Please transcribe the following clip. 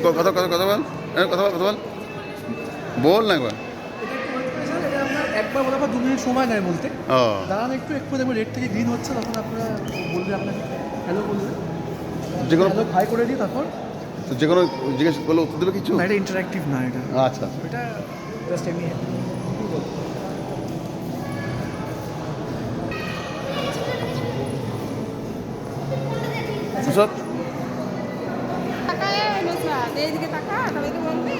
কথা কথা কথা বল, কথা বল, কথা বল, বল না একবার। একবার বলে 2 মিনিট সময় নেয় বলতে। ও দাঁড়ান একটু দেখবেন রেড থেকে গ্রিন হচ্ছে, তখন আপনারা বলবে, আপনাকে হ্যালো বলবে, যে কোনো হ্যালো হাই করে দিই তখন। তো যে কোনো জিজ্ঞেস করলে উত্তর দেবে কিছু? না, এটা ইন্টারঅ্যাক্টিভ না, এটা আচ্ছা আচ্ছা। এটা জাস্ট এমনি। সুসত তাকায় হলো স্যার, এইদিকে তাকা, তবে তো বলবি।